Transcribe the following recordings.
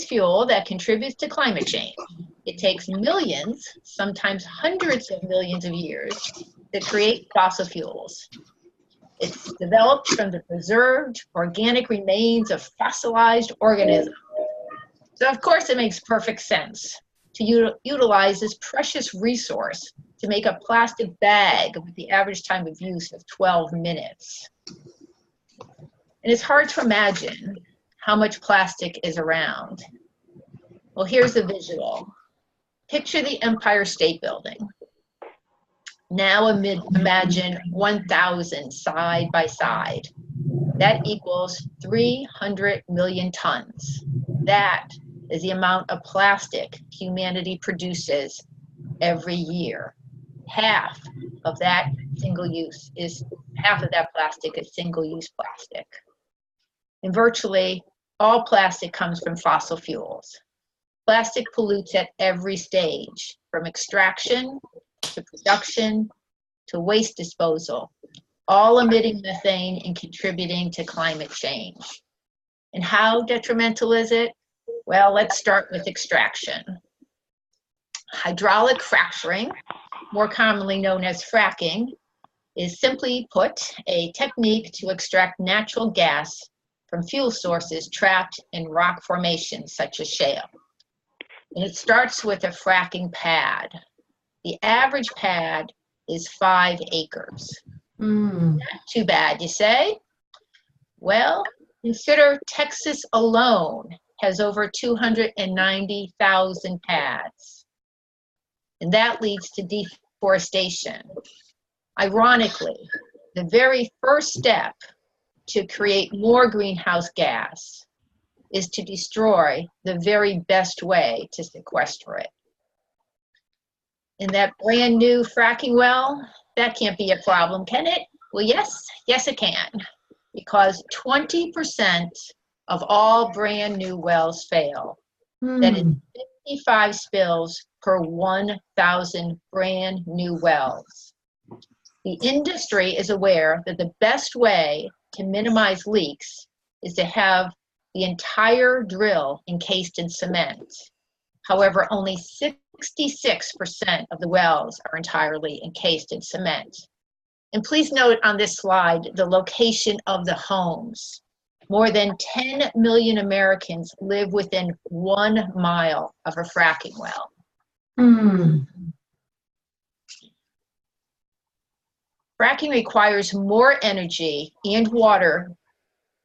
fuel that contributes to climate change. It takes millions, sometimes hundreds of millions of years to create fossil fuels. It's developed from the preserved organic remains of fossilized organisms. So of course it makes perfect sense to utilize this precious resource to make a plastic bag with the average time of use of 12 minutes. And it's hard to imagine how much plastic is around. Well, here's a visual. Picture the Empire State Building. Now imagine 1,000 side by side. That equals 300 million tons. That is the amount of plastic humanity produces every year. Half of that plastic is single-use plastic. And virtually all plastic comes from fossil fuels. Plastic pollutes at every stage, from extraction to production to waste disposal, all emitting methane and contributing to climate change. And how detrimental is it? Well, let's start with extraction. Hydraulic fracturing, more commonly known as fracking, is simply put a technique to extract natural gas from fuel sources trapped in rock formations such as shale. And it starts with a fracking pad. The average pad is 5 acres. Not too bad, you say? Well, consider Texas alone has over 290,000 pads. And that leads to deforestation. Ironically, the very first step to create more greenhouse gas is to destroy the very best way to sequester it. And that brand new fracking well, that can't be a problem, can it? Well, yes it can, because 20% of all brand new wells fail. That is 55 spills per 1,000 brand new wells. The industry is aware that the best way to minimize leaks is to have the entire drill encased in cement. However, only 66% of the wells are entirely encased in cement. And please note on this slide the location of the homes. More than 10 million Americans live within 1 mile of a fracking well. Fracking requires more energy and water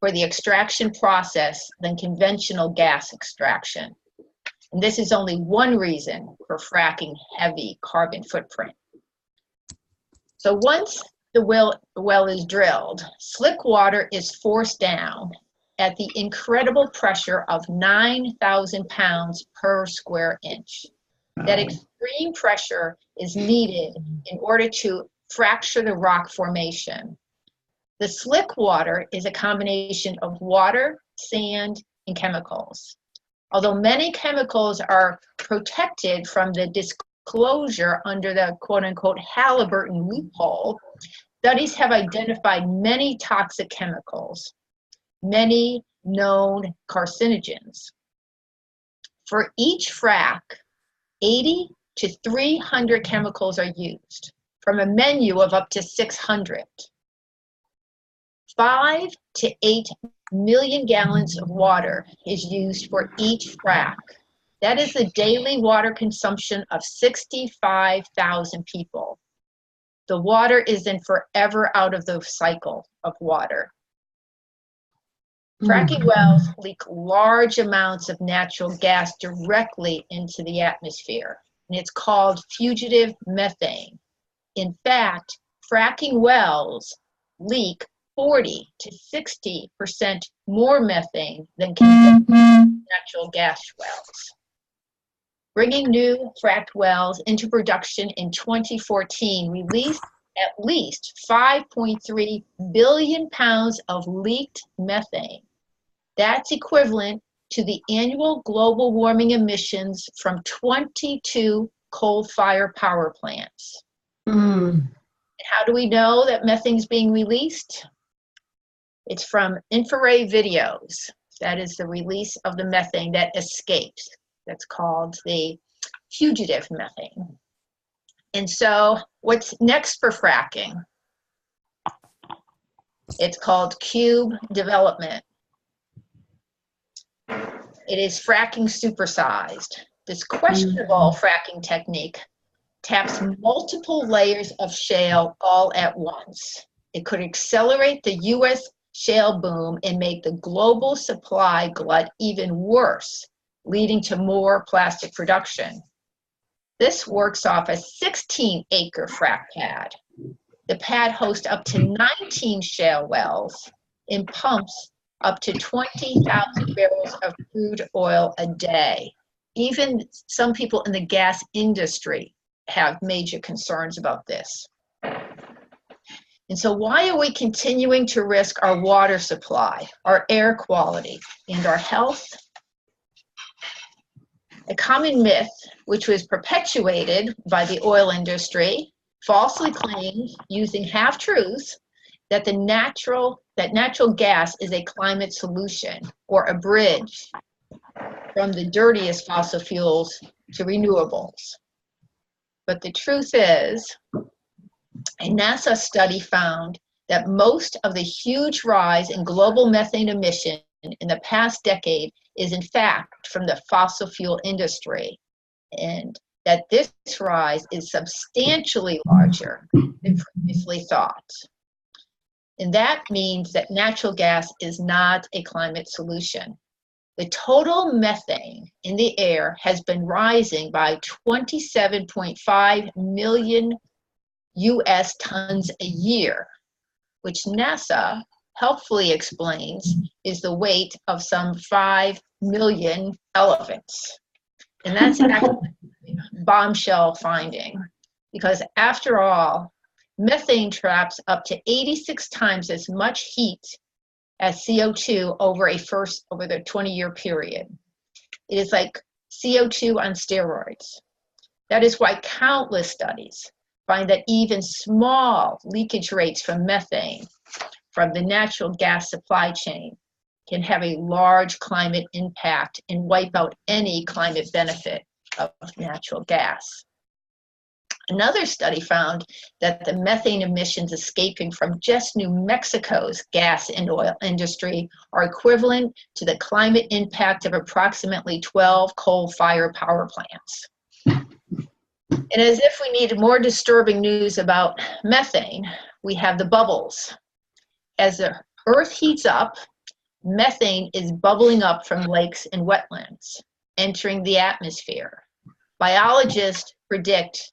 for the extraction process than conventional gas extraction. And this is only one reason for fracking heavy carbon footprint. So once the well is drilled, slick water is forced down at the incredible pressure of 9,000 pounds per square inch. That extreme pressure is needed in order to fracture the rock formation. The slick water is a combination of water, sand, and chemicals. Although many chemicals are protected from the disclosure under the quote-unquote Halliburton loophole, studies have identified many toxic chemicals, many known carcinogens. For each frac, 80 to 300 chemicals are used, from a menu of up to 600. 5 to 8 million gallons of water is used for each frac. That is the daily water consumption of 65,000 people. The water is then forever out of the cycle of water. Fracking wells leak large amounts of natural gas directly into the atmosphere, and it's called fugitive methane. In fact, fracking wells leak 40 to 60% more methane than conventional natural gas wells. Bringing new fracked wells into production in 2014 released at least 5.3 billion pounds of leaked methane. That's equivalent to the annual global warming emissions from 22 coal-fired power plants. How do we know that methane is being released? It's from infrared videos. That is the release of the methane that escapes. That's called the fugitive methane. And so what's next for fracking? It's called cube development. It is fracking supersized. This questionable fracking technique taps multiple layers of shale all at once. It could accelerate the U.S. shale boom and make the global supply glut even worse, leading to more plastic production. This works off a 16-acre frac pad. The pad hosts up to 19 shale wells and pumps up to 20,000 barrels of crude oil a day. Even some people in the gas industry have major concerns about this. And so why are we continuing to risk our water supply, our air quality, and our health? A common myth, which was perpetuated by the oil industry, falsely claims, using half-truths, that natural gas is a climate solution or a bridge from the dirtiest fossil fuels to renewables. But the truth is, a NASA study found that most of the huge rise in global methane emission in the past decade is in fact from the fossil fuel industry, and that this rise is substantially larger than previously thought. And that means that natural gas is not a climate solution. The total methane in the air has been rising by 27.5 million US tons a year, which NASA helpfully explains is the weight of some 5 million elephants. And that's actually a bombshell finding, because after all, methane traps up to 86 times as much heat as CO2 over the 20-year period. It is like CO2 on steroids. That is why countless studies find that even small leakage rates from methane from the natural gas supply chain can have a large climate impact and wipe out any climate benefit of natural gas. Another study found that the methane emissions escaping from just New Mexico's gas and oil industry are equivalent to the climate impact of approximately 12 coal-fired power plants. And as if we need more disturbing news about methane, we have the bubbles. As the Earth heats up, methane is bubbling up from lakes and wetlands, entering the atmosphere. Biologists predict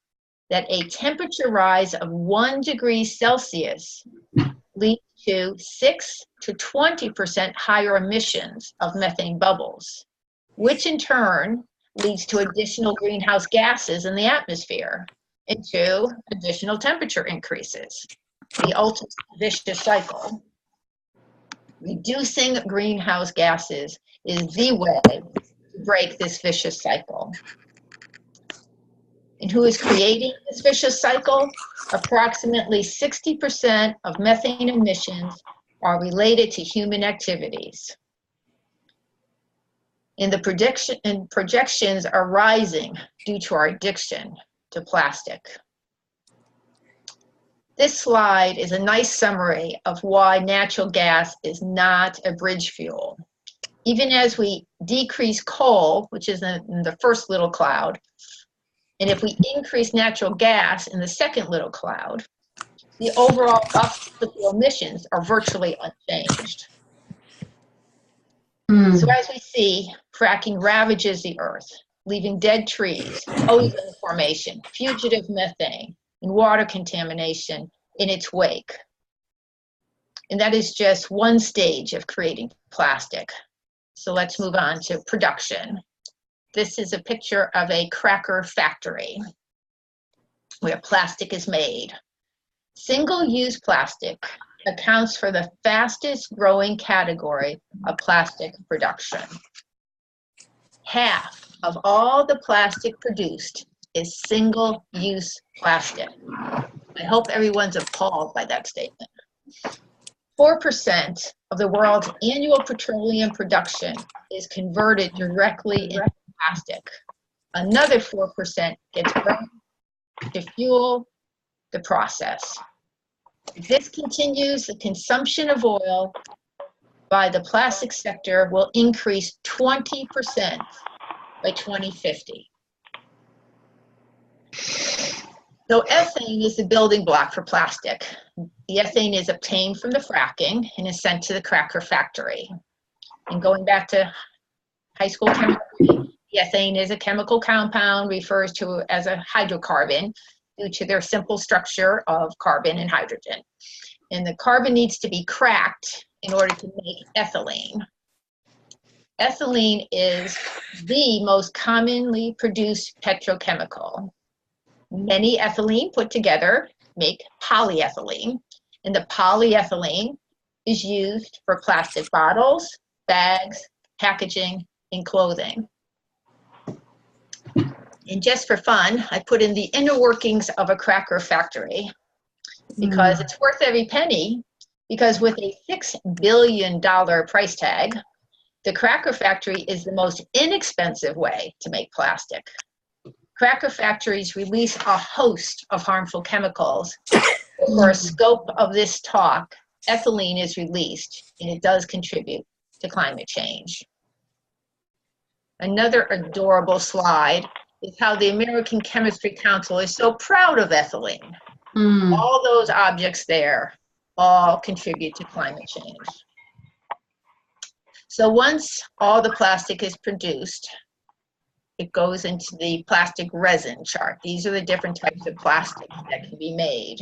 that a temperature rise of 1 degree Celsius leads to 6 to 20% higher emissions of methane bubbles, which in turn leads to additional greenhouse gases in the atmosphere and to additional temperature increases. The ultimate vicious cycle. Reducing greenhouse gases is the way to break this vicious cycle. And who is creating this vicious cycle? Approximately 60% of methane emissions are related to human activities. And the projections are rising due to our addiction to plastic. This slide is a nice summary of why natural gas is not a bridge fuel. Even as we decrease coal, which is in the first little cloud, and if we increase natural gas in the second little cloud, the overall fossil fuel emissions are virtually unchanged. So as we see, fracking ravages the earth, leaving dead trees, ozone formation, fugitive methane, and water contamination in its wake. And that is just one stage of creating plastic. So let's move on to production. This is a picture of a cracker factory where plastic is made. Single-use plastic accounts for the fastest growing category of plastic production. Half of all the plastic produced is single-use plastic. I hope everyone's appalled by that statement. 4% of the world's annual petroleum production is converted directly into plastic. Another 4% gets burned to fuel the process. If this continues, the consumption of oil by the plastic sector will increase 20% by 2050. So ethane is the building block for plastic. The ethane is obtained from the fracking and is sent to the cracker factory. And going back to high school chemistry, the ethane is a chemical compound referred to as a hydrocarbon due to their simple structure of carbon and hydrogen. And the carbon needs to be cracked in order to make ethylene. Ethylene is the most commonly produced petrochemical. Many ethylene put together make polyethylene, and the polyethylene is used for plastic bottles, bags, packaging, and clothing. And just for fun, I put in the inner workings of a cracker factory because it's worth every penny, because with a $6 billion price tag, the cracker factory is the most inexpensive way to make plastic. Cracker factories release a host of harmful chemicals. For a scope of this talk, ethylene is released, and it does contribute to climate change. Another adorable slide is how the American Chemistry Council is so proud of ethylene. All those objects there all contribute to climate change. So once all the plastic is produced, it goes into the plastic resin chart. These are the different types of plastic that can be made.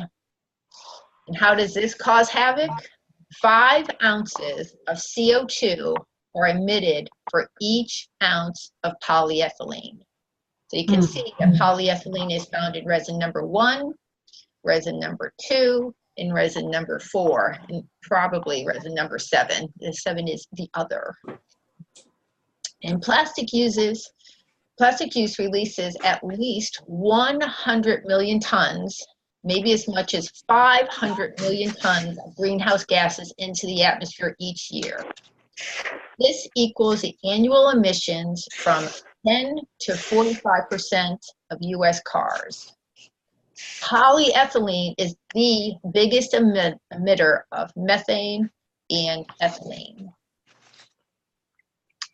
And how does this cause havoc? 5 ounces of CO2 are emitted for each ounce of polyethylene. So you can see that polyethylene is found in resin number 1, resin number 2, and resin number 4, and probably resin number 7. The 7 is the other. And plastic use releases at least 100 million tons, maybe as much as 500 million tons of greenhouse gases into the atmosphere each year. This equals the annual emissions from 10 to 45% of US cars. Polyethylene is the biggest emitter of methane and ethylene.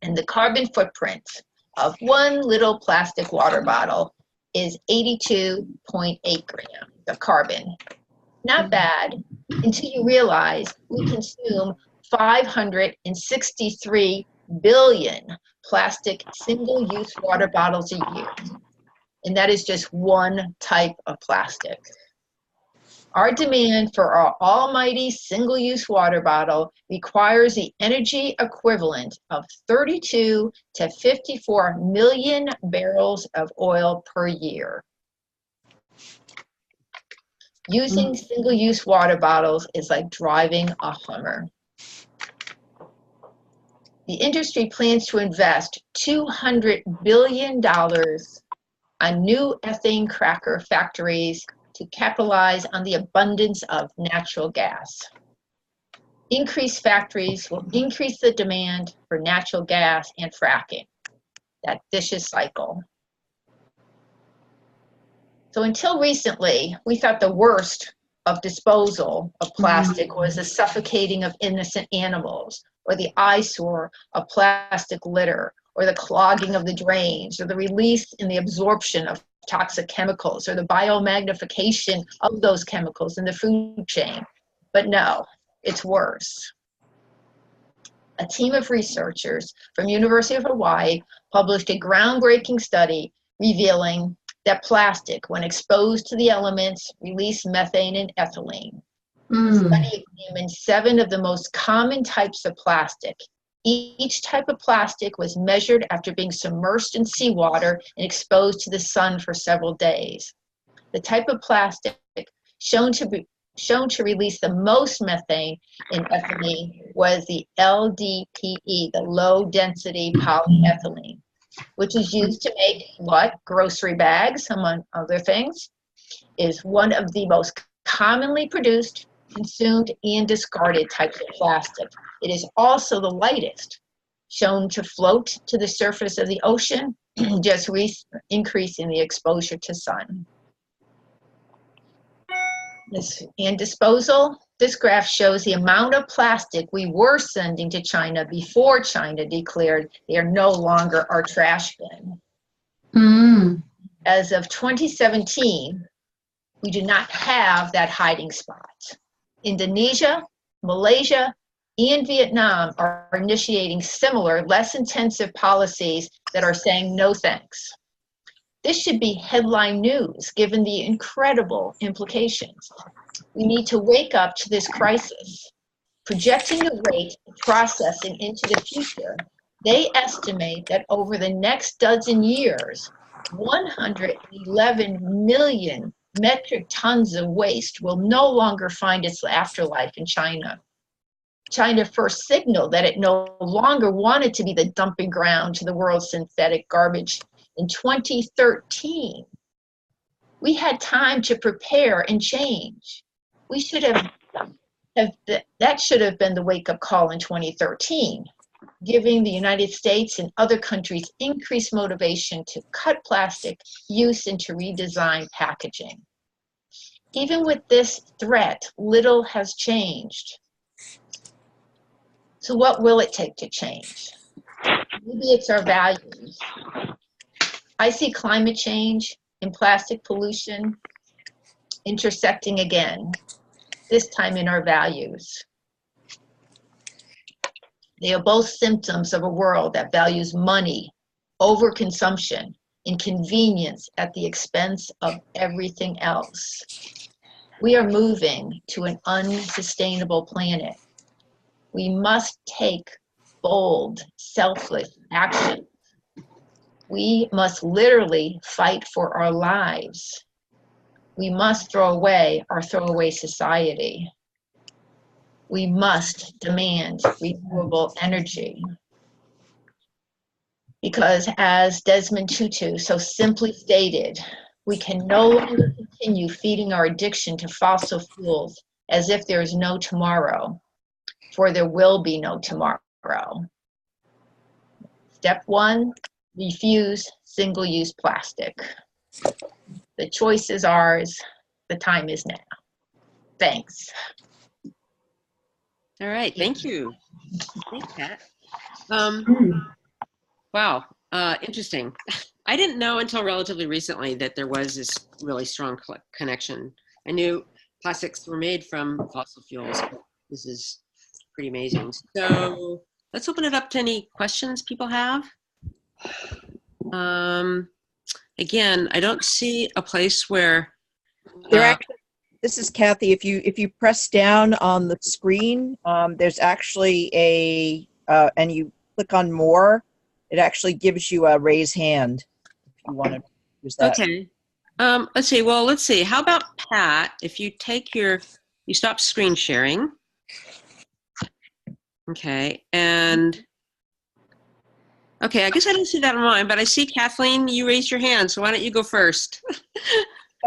And the carbon footprint of one little plastic water bottle is 82.8 grams of carbon. Not bad until you realize we consume 563 billion plastic single-use water bottles a year. And that is just one type of plastic. Our demand for our almighty single-use water bottle requires the energy equivalent of 32 to 54 million barrels of oil per year. Using single-use water bottles is like driving a Hummer. The industry plans to invest $200 billion on new ethane cracker factories to capitalize on the abundance of natural gas. Increased factories will increase the demand for natural gas and fracking, that vicious cycle. So until recently, we thought the worst of disposal of plastic was the suffocating of innocent animals, or the eyesore of plastic litter, or the clogging of the drains, or the release and the absorption of toxic chemicals, or the biomagnification of those chemicals in the food chain. But no, it's worse. A team of researchers from University of Hawaii published a groundbreaking study revealing that plastic, when exposed to the elements, released methane and ethylene. The study examined 7 of the most common types of plastic. Each type of plastic was measured after being submerged in seawater and exposed to the sun for several days. The type of plastic shown to release the most methane and ethylene was the LDPE, the low density polyethylene, which is used to make what? Grocery bags, among other things, is one of the most commonly produced consumed and discarded types of plastic. It is also the lightest, shown to float to the surface of the ocean, just increasing the exposure to sun. And disposal, this graph shows the amount of plastic we were sending to China before China declared they are no longer our trash bin. Mm. As of 2017, we do not have that hiding spot. Indonesia, Malaysia, and Vietnam are initiating similar, less intensive policies that are saying no thanks. This should be headline news, given the incredible implications. We need to wake up to this crisis. Projecting the rate of processing into the future, they estimate that over the next dozen years, 111 million metric tons of waste will no longer find its afterlife in China. China first signaled that it no longer wanted to be the dumping ground to the world's synthetic garbage in 2013. We had time to prepare and change. We should that should have been the wake-up call in 2013, giving the United States and other countries increased motivation to cut plastic use and to redesign packaging. Even with this threat, little has changed. So what will it take to change? Maybe it's our values. I see climate change and plastic pollution intersecting again, this time in our values. They are both symptoms of a world that values money, overconsumption, and convenience at the expense of everything else. We are moving to an unsustainable planet. We must take bold, selfless action. We must literally fight for our lives. We must throw away our throwaway society. We must demand renewable energy. Because as Desmond Tutu so simply stated, we can no longer continue feeding our addiction to fossil fuels as if there is no tomorrow, for there will be no tomorrow. Step 1, refuse single-use plastic. The choice is ours. The time is now. Thanks. All right, thank you. Thanks, Pat. Wow, interesting. I didn't know until relatively recently that there was this really strong connection. I knew plastics were made from fossil fuels. This is pretty amazing. So let's open it up to any questions people have. Again, I don't see a place where this is Kathy. If you press down on the screen, there's actually a and you click on more, it actually gives you a raise hand if you want to use that. Okay. Let's see. Well, let's see. How about Pat? If you take you stop screen sharing. Okay. And okay, I guess I didn't see that on mine, but I see Kathleen, you raised your hand. So why don't you go first?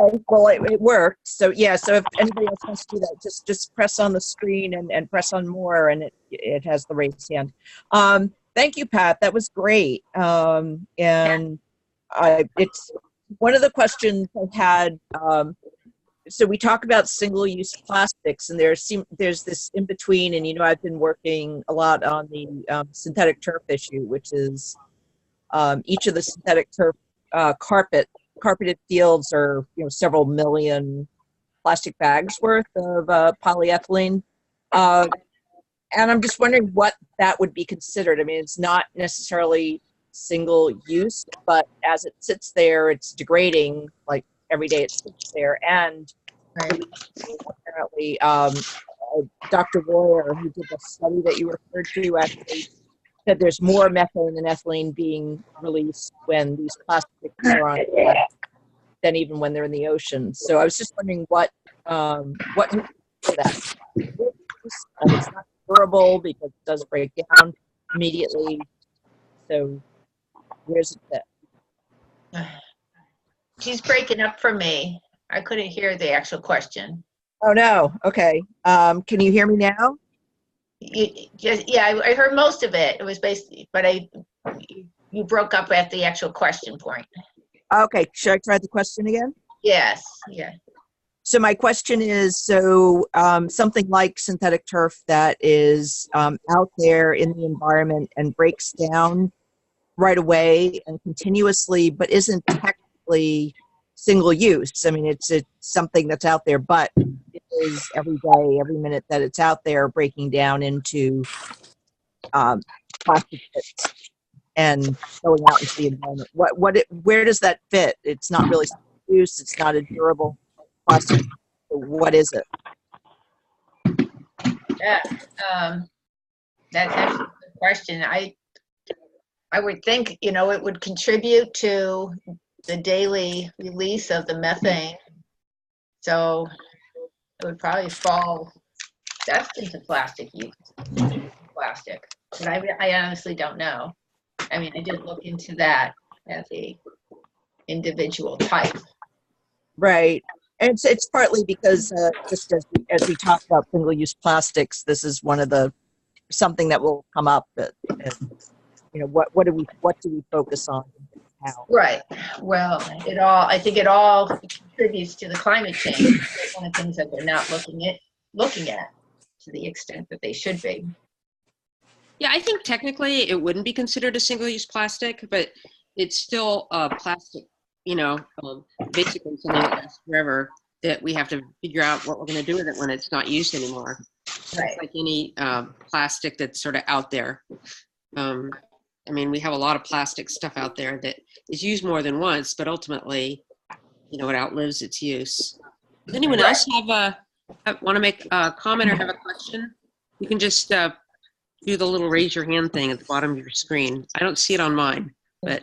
Okay, well, it worked. So yeah, so if anybody else wants to do that, just press on the screen and press on more, and it has the raised hand. Thank you, Pat. That was great. And it's one of the questions I had. So we talk about single-use plastics, and there's this in between. And I've been working a lot on the synthetic turf issue, which is each of the synthetic turf carpeted fields are several million plastic bags worth of polyethylene. And I'm just wondering what that would be considered. I mean, it's not necessarily single use, but as it sits there, it's degrading, like every day it sits there. And apparently, Dr. Royer, who did the study that you referred to, actually said there's more methane and ethylene being released when these plastics are on than even when they're in the ocean. So I was just wondering what for that. It's not durable because it does break down immediately. So where's it fit? She's breaking up for me. I couldn't hear the actual question. Oh, no. Okay. Can you hear me now? Yeah, I heard most of it. It was basically, but you broke up at the actual question point. Okay. Should I try the question again? Yes, yeah. So my question is, something like synthetic turf that is out there in the environment and breaks down right away and continuously, but isn't technically single use. I mean, it's something that's out there, but it is every day, every minute that it's out there breaking down into plastic bits and going out into the environment. Where does that fit? It's not really single use. It's not a durable plastic. What is it? Yeah, that's actually a good question. I would think, it would contribute to the daily release of the methane. So it would probably fall best into plastic use, plastic. But I honestly don't know. I mean, I did look into that as a individual type. Right. And it's partly because just as we talk about single-use plastics, this is one of something that will come up. What do we focus on? How? Right. Well, I think it all contributes to the climate change. It's one of the things that they're not looking at to the extent that they should be. Yeah, I think technically it wouldn't be considered a single-use plastic, but it's still plastic, basically something that lasts forever that we have to figure out what we're going to do with it when it's not used anymore. Right. It's like any plastic that's sort of out there. I mean, we have a lot of plastic stuff out there that is used more than once, but ultimately, it outlives its use. Does anyone else want to make a comment or have a question? You can just do the little raise your hand thing at the bottom of your screen. I don't see it on mine, but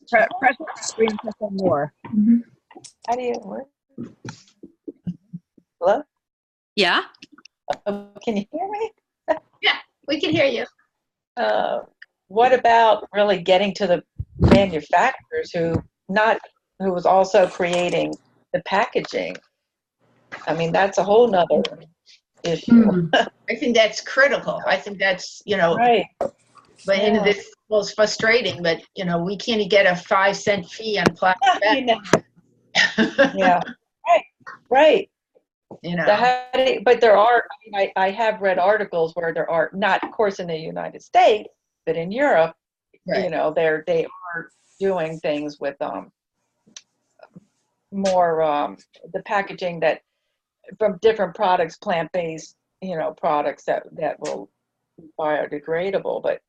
Press the screen, press on more. How do you work? Hello? yeah. Can you hear me? Yeah, we can hear you. What about really getting to the manufacturers who was also creating the packaging? I mean, that's a whole nother issue. I think that's critical. I think that's, Right. but it's most frustrating, but, we can't get a 5-cent fee on plastic bags. Yeah. Right. But there are, I have read articles where there are, not of course in the United States, but in Europe, Right. they are doing things with more the packaging that from different products, plant-based, products that will be biodegradable, but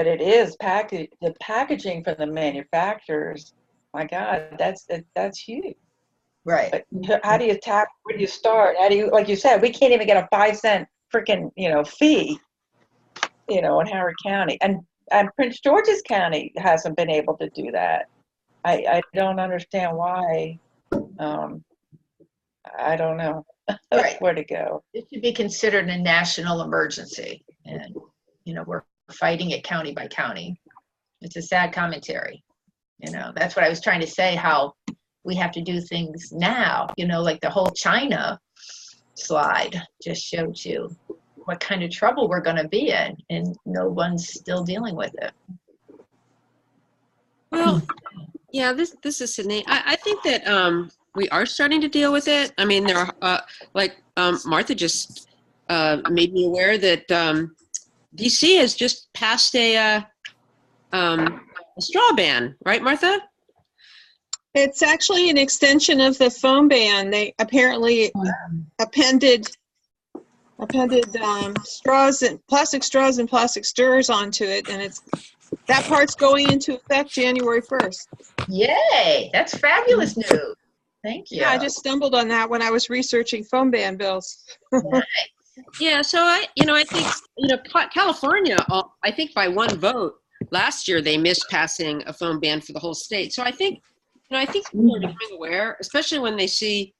it is the packaging from the manufacturers. My God, that's huge. Right. But how do you where do you start? How do you, like you said, we can't even get a 5-cent freaking, fee, in Howard County. And Prince George's County hasn't been able to do that. I don't understand why. I don't know Right. where to go. It should be considered a national emergency. And, we're fighting it county by county. It's a sad commentary. That's what I was trying to say, how we have to do things now, like the whole China slide just showed you what kind of trouble we're going to be in, and no one's still dealing with it. Well, yeah, this is Sydney. I think that we are starting to deal with it. I mean, there are, Martha just made me aware that DC has just passed a straw ban, right, Martha? It's actually an extension of the foam ban. They apparently appended straws and plastic stirrers onto it, and that part's going into effect January 1st. Yay! That's fabulous news. Thank you. Yeah, I just stumbled on that when I was researching foam ban bills. Yeah, so I think California, I think by one vote last year they missed passing a foam ban for the whole state. So I think people are becoming aware, especially when they see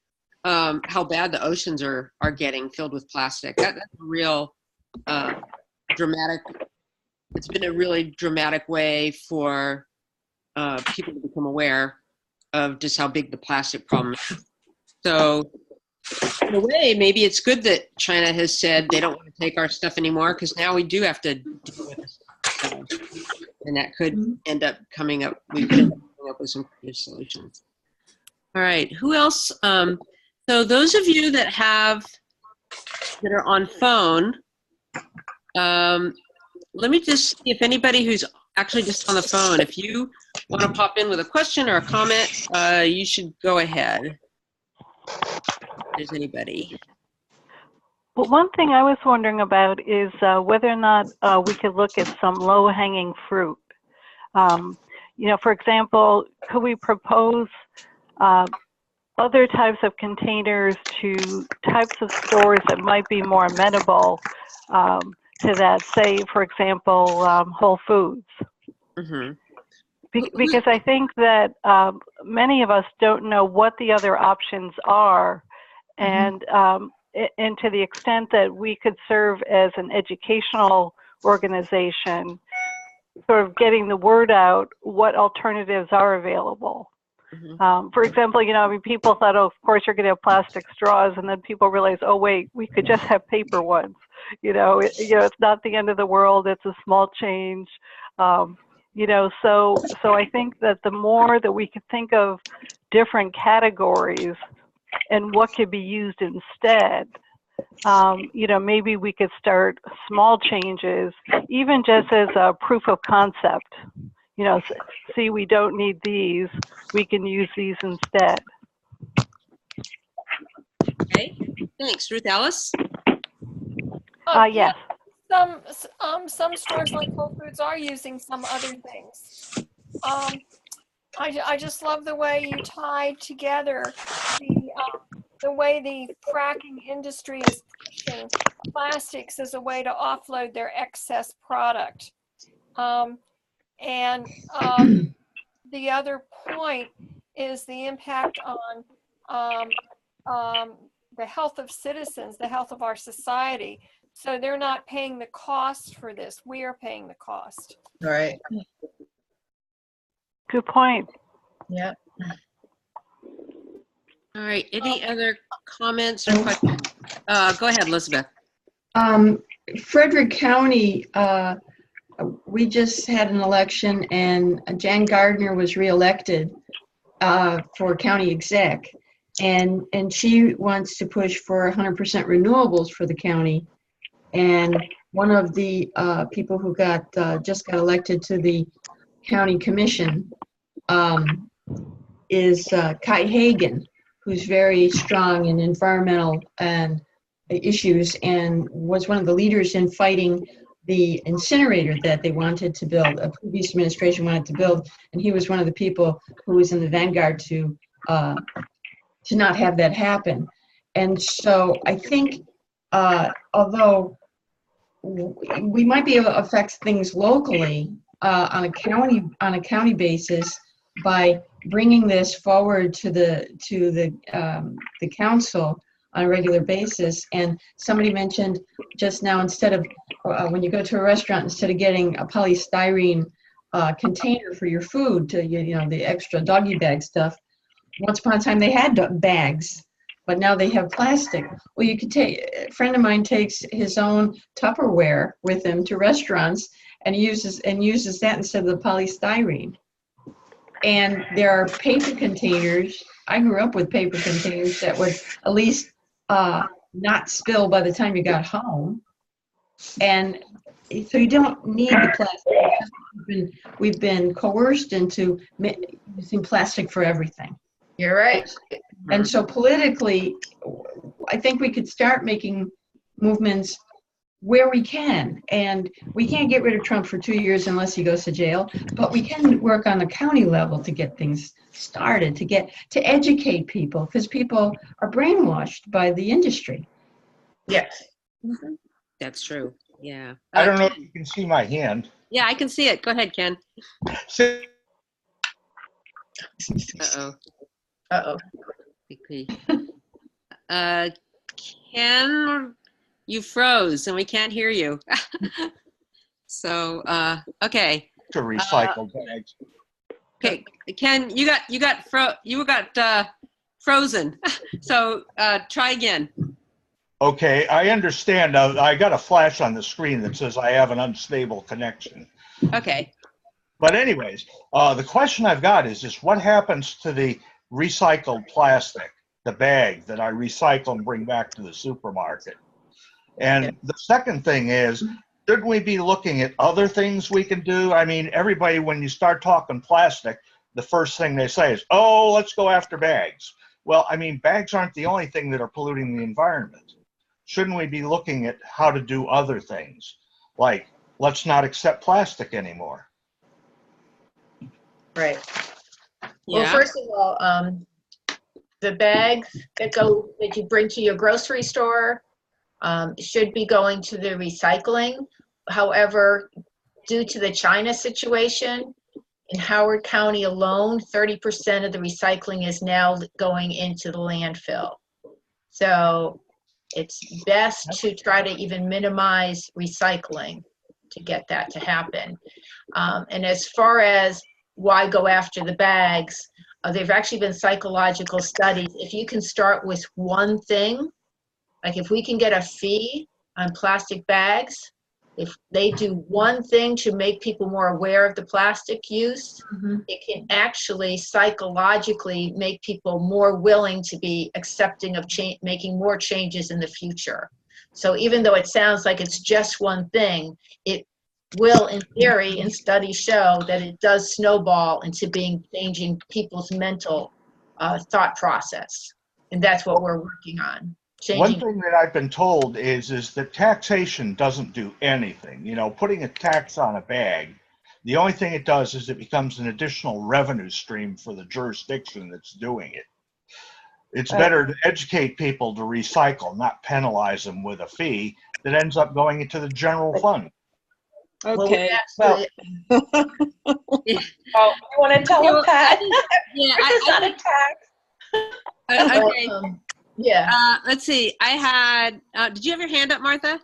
how bad the oceans are getting filled with plastic. That's a real dramatic. It's been a really dramatic way for people to become aware of just how big the plastic problem is. So in a way, maybe it's good that China has said they don't want to take our stuff anymore, because now we do have to deal with it. And that could end up coming up. We could end up coming up with some creative solutions. All right, who else? So those of you that are on phone, let me just see if anybody who's actually just on the phone, if you want to pop in with a question or a comment, you should go ahead. If there's anybody. Well, one thing I was wondering about is whether or not we could look at some low-hanging fruit. You know, for example, could we propose other types of containers to types of stores that might be more amenable to that, say, for example, Whole Foods? Mm-hmm. Because I think that many of us don't know what the other options are, and to the extent that we could serve as an educational organization, sort of getting the word out what alternatives are available. For example, you know, I mean, people thought, oh, of course you're going to have plastic straws, and then people realized, oh wait, we could just have paper ones. You know, it's not the end of the world. It's a small change. You know, so I think that the more that we could think of different categories and what could be used instead, you know, maybe we could start small changes, even just as a proof of concept. You know, see, we don't need these, we can use these instead. Okay, thanks. Ruth Alice? Yes. Some stores like Whole Foods are using some other things. I just love the way you tie together the way the fracking industry is pushing plastics as a way to offload their excess product. The other point is the impact on the health of citizens, the health of our society. So they're not paying the cost for this. We are paying the cost. Right. Good point. Yeah. All right, any other comments or questions? Go ahead, Elizabeth. Frederick County, we just had an election and Jan Gardner was reelected for county exec. And she wants to push for 100% renewables for the county. And one of the people who just got elected to the county commission is Kai Hagen, who's very strong in environmental and issues and was one of the leaders in fighting the incinerator that they wanted to build, a previous administration wanted to build, and he was one of the people who was in the vanguard to not have that happen. And so I think, although we might be able to affect things locally on a county basis by bringing this forward to the council on a regular basis. And somebody mentioned just now, instead of when you go to a restaurant, instead of getting a polystyrene container for your food to the extra doggy bag stuff, once upon a time they had bags, but now they have plastic. Well, you could a friend of mine takes his own Tupperware with him to restaurants and uses that instead of the polystyrene. And there are paper containers. I grew up with paper containers that would at least not spill by the time you got home. And so you don't need the plastic. We've been coerced into using plastic for everything. You're right. And so politically, I think we could start making movements where we can. And we can't get rid of Trump for 2 years unless he goes to jail, but we can work on the county level to get things started, to educate people, because people are brainwashed by the industry. Yes. Mm-hmm. That's true. Yeah. I don't know if you can see my hand. Yeah, I can see it. Go ahead, Ken. Uh-oh. Uh-oh. Ken, you froze and we can't hear you. So, okay. To recycle bags. Okay, Ken, you got frozen. So try again. Okay, I understand. I got a flash on the screen that says I have an unstable connection. Okay. But anyways, the question I've got is just what happens to the recycled plastic, the bag that I recycle and bring back to the supermarket? And the second thing is, shouldn't we be looking at other things we can do? I mean, everybody, when you start talking plastic, the first thing they say is, oh, let's go after bags. Well, I mean, bags aren't the only thing that are polluting the environment. Shouldn't we be looking at how to do other things? Like, let's not accept plastic anymore. Right. Well, Yeah. first of all, the bags that you bring to your grocery store should be going to the recycling. However, due to the China situation, in Howard County alone, 30% of the recycling is now going into the landfill. So it's best to try to even minimize recycling to get that to happen. And as far as why go after the bags, there've actually been psychological studies. If you can start with one thing, like if we can get a fee on plastic bags, if they do one thing to make people more aware of the plastic use, it can actually psychologically make people more willing to be accepting of making more changes in the future. So even though it sounds like it's just one thing, it will, in theory, and studies show that it does snowball into changing people's mental thought process. And that's what we're working on. One thing that I've been told is that taxation doesn't do anything. You know, putting a tax on a bag, the only thing it does is it becomes an additional revenue stream for the jurisdiction that's doing it. It's better to educate people to recycle, not penalize them with a fee that ends up going into the general fund. Okay. Well, you want to tell them, Pat? Yeah, It's not a tax. okay. Yeah. Let's see. I had. Did you have your hand up, Martha?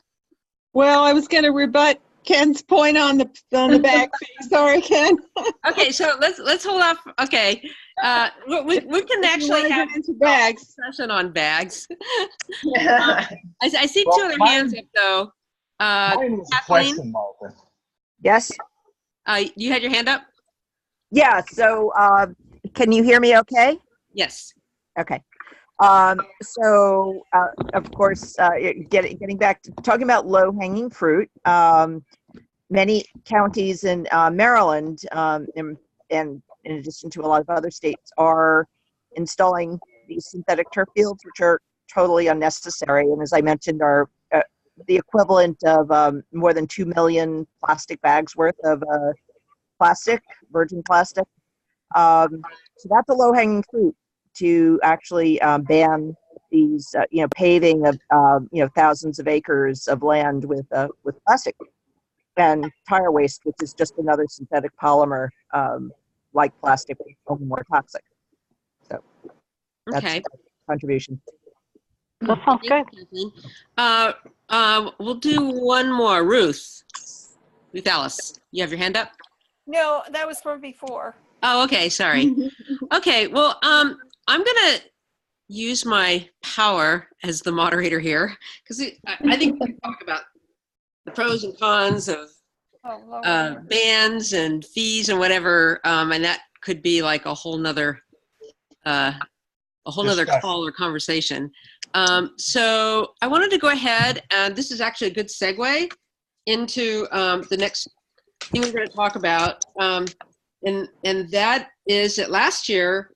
Well, I was going to rebut Ken's point on the bag fee. Sorry, Ken. Okay, so let's hold off. Okay, we can actually have into bags. a discussion on bags. Yeah. I see two other hands up though. Mine was a Kathleen? question, Martha. Yes. You had your hand up? Yeah. So, can you hear me okay? Yes. Okay. So, of course, getting back to talking about low-hanging fruit, many counties in Maryland, and in addition to a lot of other states, are installing these synthetic turf fields, which are totally unnecessary, and as I mentioned, are the equivalent of more than 2 million plastic bags worth of virgin plastic. So that's a low-hanging fruit to actually ban these, paving of, thousands of acres of land with plastic, and tire waste, which is just another synthetic polymer like plastic, only more toxic. So that's Okay. my contribution. That sounds good. We'll do one more. Ruth Alice, you have your hand up? No, that was from before. Oh, okay. Sorry. Okay. Well, I'm gonna use my power as the moderator here because I think we can talk about the pros and cons of bans and fees and whatever, and that could be like a whole nother call or conversation. So I wanted to go ahead, and this is actually a good segue into the next thing we're going to talk about, and that is that last year.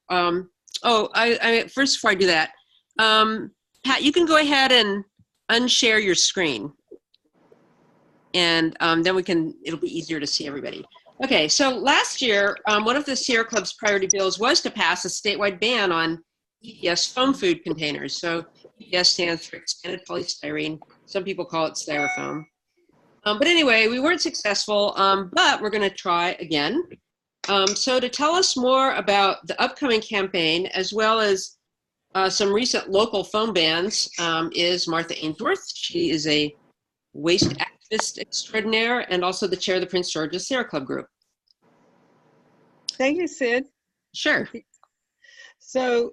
I first before I do that, Pat, you can go ahead and unshare your screen, and then it'll be easier to see everybody. Okay, so last year, one of the Sierra Club's priority bills was to pass a statewide ban on EPS foam food containers. So EPS stands for expanded polystyrene. Some people call it styrofoam. But anyway, we weren't successful, but we're going to try again. So to tell us more about the upcoming campaign, as well as some recent local foam bans, is Martha Ainsworth. She is a waste activist extraordinaire and also the chair of the Prince George's Sierra Club group. Thank you, Sid. Sure. So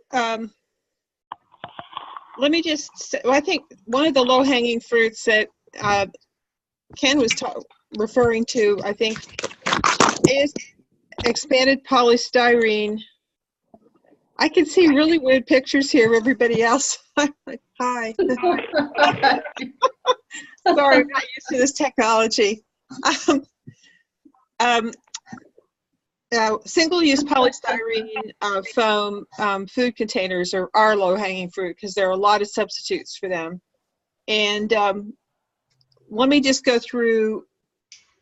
let me just say, well, I think one of the low-hanging fruits that Ken was referring to, I think, is expanded polystyrene. I can see really weird pictures here of everybody else. I'm like, hi. Sorry, I'm not used to this technology. Single-use polystyrene foam food containers are low-hanging fruit because there are a lot of substitutes for them. And let me just go through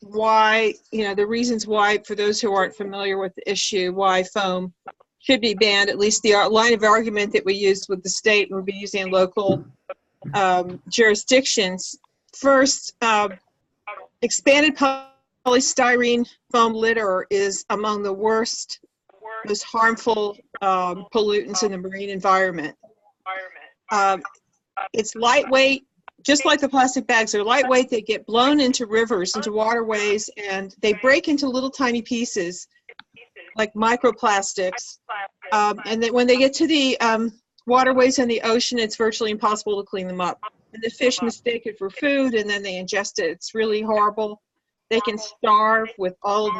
why, the reasons why, for those who aren't familiar with the issue, why foam should be banned, at least the line of argument that we used with the state, and we'll be using in local jurisdictions. First, expanded polystyrene foam litter is among the worst, most harmful pollutants in the marine environment. It's lightweight, just like the plastic bags are lightweight. They get blown into rivers, into waterways, and they break into little tiny pieces, like microplastics. And then when they get to the waterways and the ocean, it's virtually impossible to clean them up. And the fish mistake it for food, and then they ingest it. It's really horrible. They can starve with all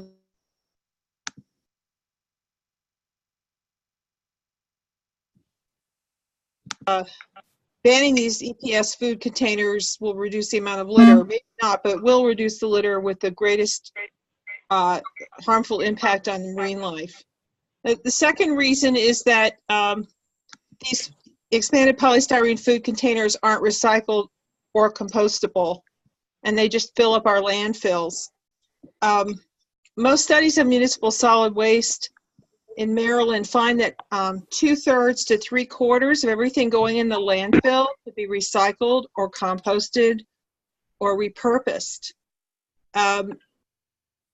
of banning these EPS food containers will reduce the amount of litter. Maybe not, but will reduce the litter with the greatest harmful impact on marine life. The second reason is that these expanded polystyrene food containers aren't recycled or compostable, and they just fill up our landfills. Most studies of municipal solid waste in Maryland find that 2/3 to 3/4 of everything going in the landfill could be recycled or composted or repurposed.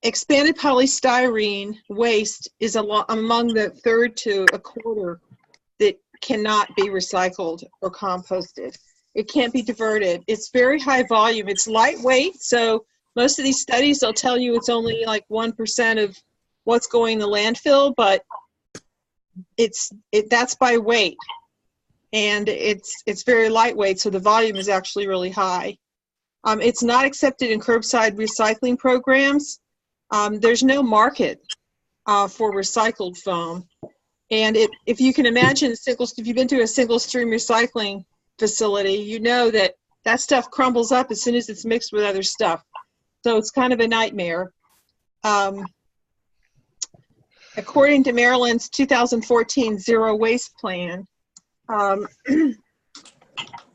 Expanded polystyrene waste is among the 1/3 to 1/4 that cannot be recycled or composted. It can't be diverted. It's very high volume. It's lightweight, so most of these studies, they'll tell you it's only like 1% of what's going in the landfill, but that's by weight, and it's very lightweight, so the volume is actually really high. It's not accepted in curbside recycling programs. There's no market for recycled foam, and if you can imagine if you've been to a single stream recycling facility, you know that stuff crumbles up as soon as it's mixed with other stuff. So it's kind of a nightmare. According to Maryland's 2014 Zero Waste Plan,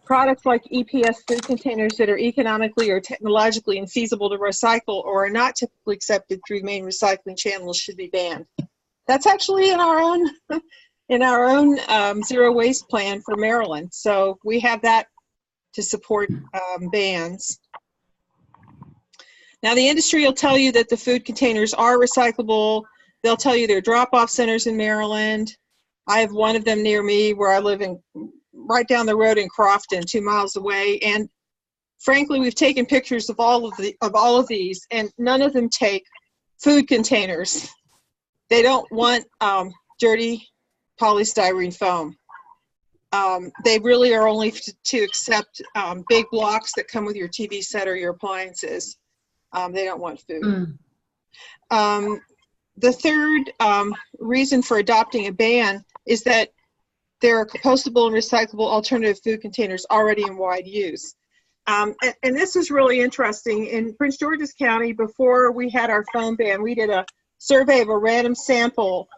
products like EPS food containers that are economically or technologically infeasible to recycle or are not typically accepted through main recycling channels should be banned. That's actually in our own Zero Waste Plan for Maryland. So we have that to support bans. Now, the industry will tell you that the food containers are recyclable. They'll tell you there are drop-off centers in Maryland. I have one of them near me where I live right down the road in Crofton, 2 miles away. And frankly, we've taken pictures of all of these, and none of them take food containers. They don't want dirty polystyrene foam. They really are only to accept big blocks that come with your TV set or your appliances. They don't want food. The third reason for adopting a ban is that there are compostable and recyclable alternative food containers already in wide use. And this is really interesting. In Prince George's County, before we had our foam ban, we did a survey of a random sample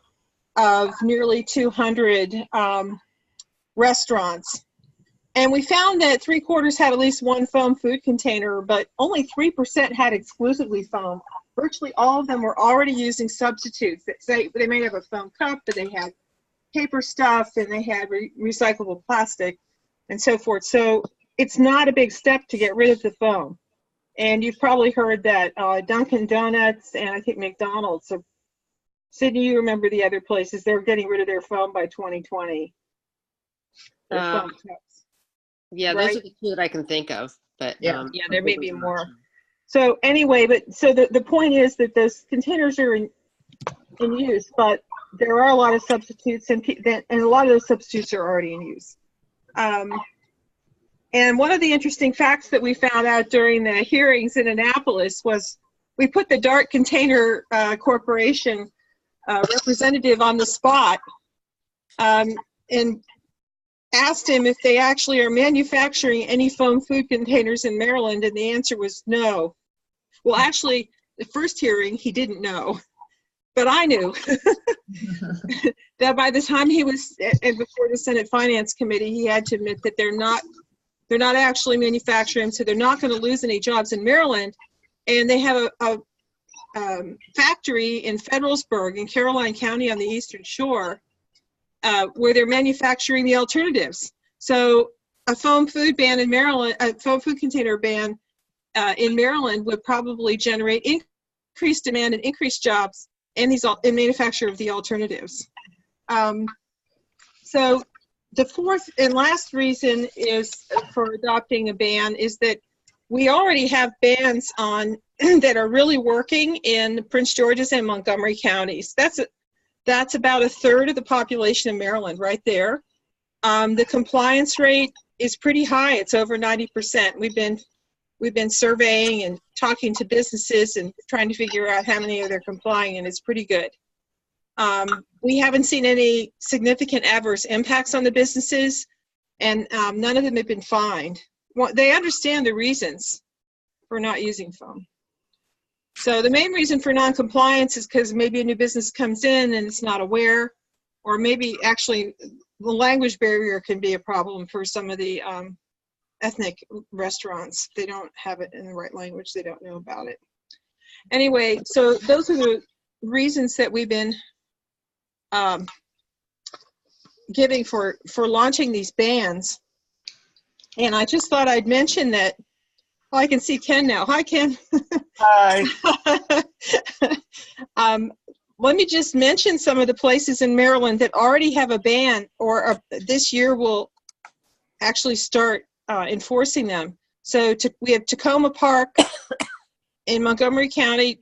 of nearly 200 restaurants. And we found that 3/4 had at least one foam food container, but only 3% had exclusively foam. Virtually all of them were already using substitutes. They may have a foam cup, but they had paper stuff, and they had recyclable plastic, and so forth. So it's not a big step to get rid of the foam. And you've probably heard that Dunkin' Donuts and I think McDonald's. So Sydney, you remember the other places, they're getting rid of their foam by 2020. Their foam cups. Yeah, right? those are the two that I can think of. But Yeah. Yeah, there may be more. So anyway, so the point is that those containers are in use, but there are a lot of substitutes, and a lot of those substitutes are already in use. And one of the interesting facts that we found out during the hearings in Annapolis was we put the Dart Container Corporation representative on the spot and asked him if they actually are manufacturing any foam food containers in Maryland, and the answer was no. Well, actually, the first hearing, he didn't know, but I knew that by the time he was before the Senate Finance Committee, he had to admit that they're not actually manufacturing, so they're not going to lose any jobs in Maryland. And they have a factory in Federalsburg in Caroline County on the Eastern Shore where they're manufacturing the alternatives. So a foam food ban in Maryland, a foam food container ban in Maryland would probably generate increased demand and increased jobs in manufacture of the alternatives. So the fourth and last reason is for adopting a ban is that we already have bans on that are really working in Prince George's and Montgomery counties. That's about a third of the population of Maryland right there. The compliance rate is pretty high. It's over 90%. We've been surveying and talking to businesses and trying to figure out how many of them are complying, and it's pretty good. We haven't seen any significant adverse impacts on the businesses, and none of them have been fined. Well, they understand the reasons for not using foam. So the main reason for non-compliance is because maybe a new business comes in and it's not aware, or maybe actually the language barrier can be a problem for some of the ethnic restaurants. They don't have it in the right language. They don't know about it. Anyway, so those are the reasons that we've been giving for launching these bans. And I just thought I'd mention that. Oh, I can see Ken now. Hi, Ken. Hi. Let me just mention some of the places in Maryland that already have a ban or this year will actually start enforcing them. So we have Tacoma Park in Montgomery County.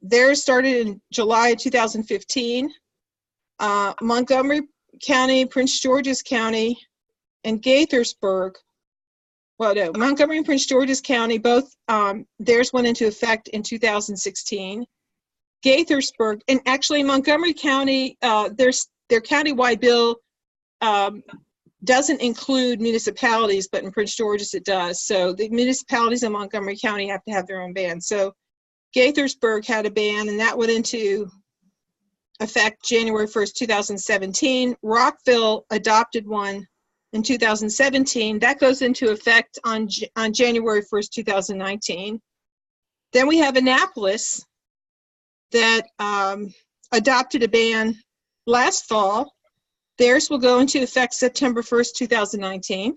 Theirs started in July of 2015. Montgomery County, Prince George's County, and Gaithersburg. Well, no, Montgomery and Prince George's County, both, theirs went into effect in 2016. Gaithersburg, and actually Montgomery County, their countywide bill doesn't include municipalities, but in Prince George's it does. So the municipalities in Montgomery County have to have their own ban. So Gaithersburg had a ban, and that went into effect January 1st, 2017. Rockville adopted one in 2017. That goes into effect on January 1st, 2019. Then we have Annapolis that adopted a ban last fall. Theirs will go into effect September 1st, 2019.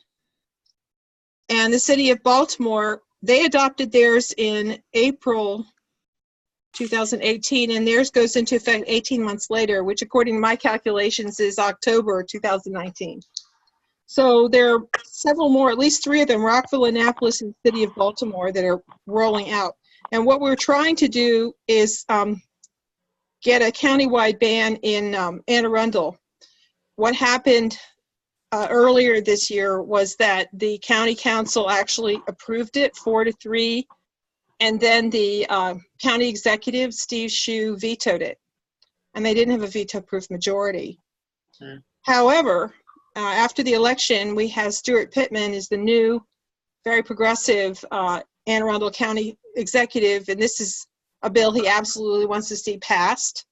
And the city of Baltimore, they adopted theirs in April 2018, and theirs goes into effect 18 months later, which according to my calculations is October 2019. So there are several more, at least three of them, Rockville, Annapolis, and the city of Baltimore, that are rolling out. And what we're trying to do is get a countywide ban in Anne Arundel. What happened earlier this year was that the county council actually approved it 4-3, and then the county executive, Steve Shue, vetoed it. And they didn't have a veto-proof majority. However, after the election, we have Stuart Pittman is the new, very progressive Anne Arundel County executive, and this is a bill he absolutely wants to see passed.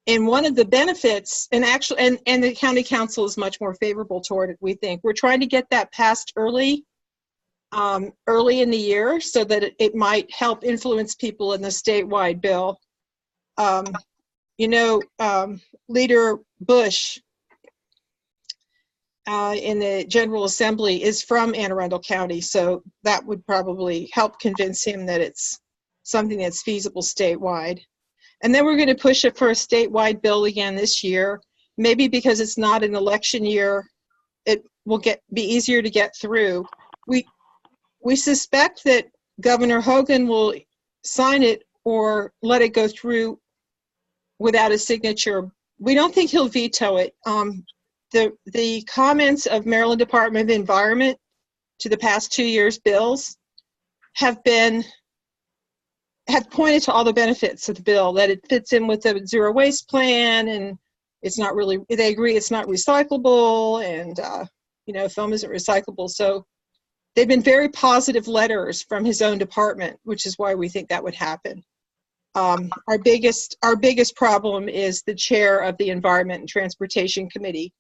And one of the benefits, and the county council is much more favorable toward it, we think. We're trying to get that passed early in the year so that it might help influence people in the statewide bill. Leader Bush in the General Assembly is from Anne Arundel County, so that would probably help convince him that it's something that's feasible statewide. And then we're going to push it for a statewide bill again this year. Maybe because it's not an election year, it will be easier to get through. We suspect that Governor Hogan will sign it or let it go through without a signature. We don't think he'll veto it. The comments of Maryland Department of Environment to the past 2 years' bills have pointed to all the benefits of the bill, that it fits in with the zero waste plan, and it's not really, they agree it's not recyclable, and film isn't recyclable. So they've been very positive letters from his own department, which is why we think that would happen. Our biggest problem is the chair of the Environment and Transportation Committee,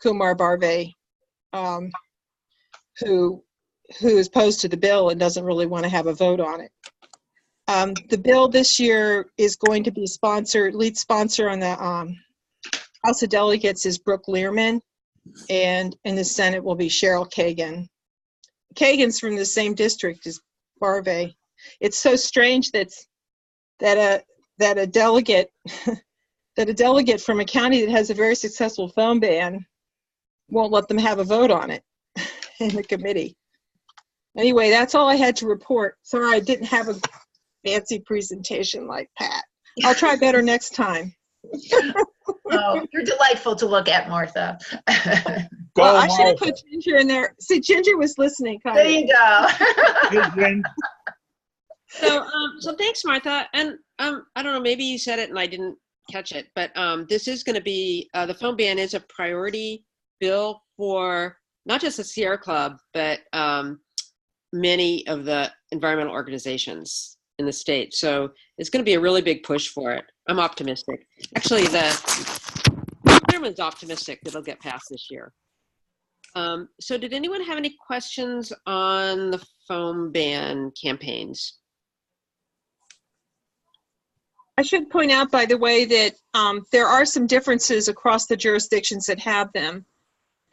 Kumar Barve, who is opposed to the bill and doesn't really want to have a vote on it. The bill this year is going to be lead sponsor on the House of Delegates is Brooke Learman, and in the Senate will be Cheryl Kagan. Kagan's from the same district as Barve. It's so strange that a delegate from a county that has a very successful phone ban won't let them have a vote on it in the committee. Anyway, that's all I had to report. Sorry, I didn't have a fancy presentation like Pat. I'll try better next time. Oh, you're delightful to look at, Martha. Well, I should have put Ginger in there. See, Ginger was listening. There you go. So thanks, Martha. And I don't know, maybe you said it and I didn't catch it, but this is going to be, the phone ban is a priority bill for not just the Sierra Club, but many of the environmental organizations in the state. So it's going to be a really big push for it. I'm optimistic. Actually, the chairman's optimistic that it'll get passed this year. So did anyone have any questions on the phone ban campaigns? I should point out, by the way, that there are some differences across the jurisdictions that have them.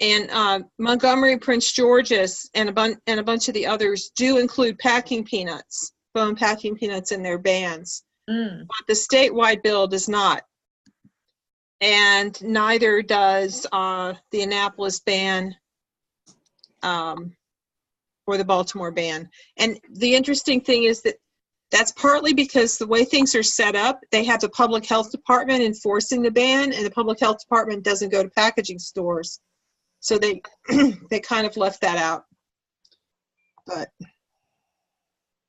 And Montgomery, Prince George's, and a bunch of the others do include packing peanuts, phone packing peanuts in their bans. But the statewide bill does not. And neither does the Annapolis ban or the Baltimore ban. And the interesting thing is that that's partly because the way things are set up, they have the public health department enforcing the ban, and the public health department doesn't go to packaging stores. So they they kind of left that out. But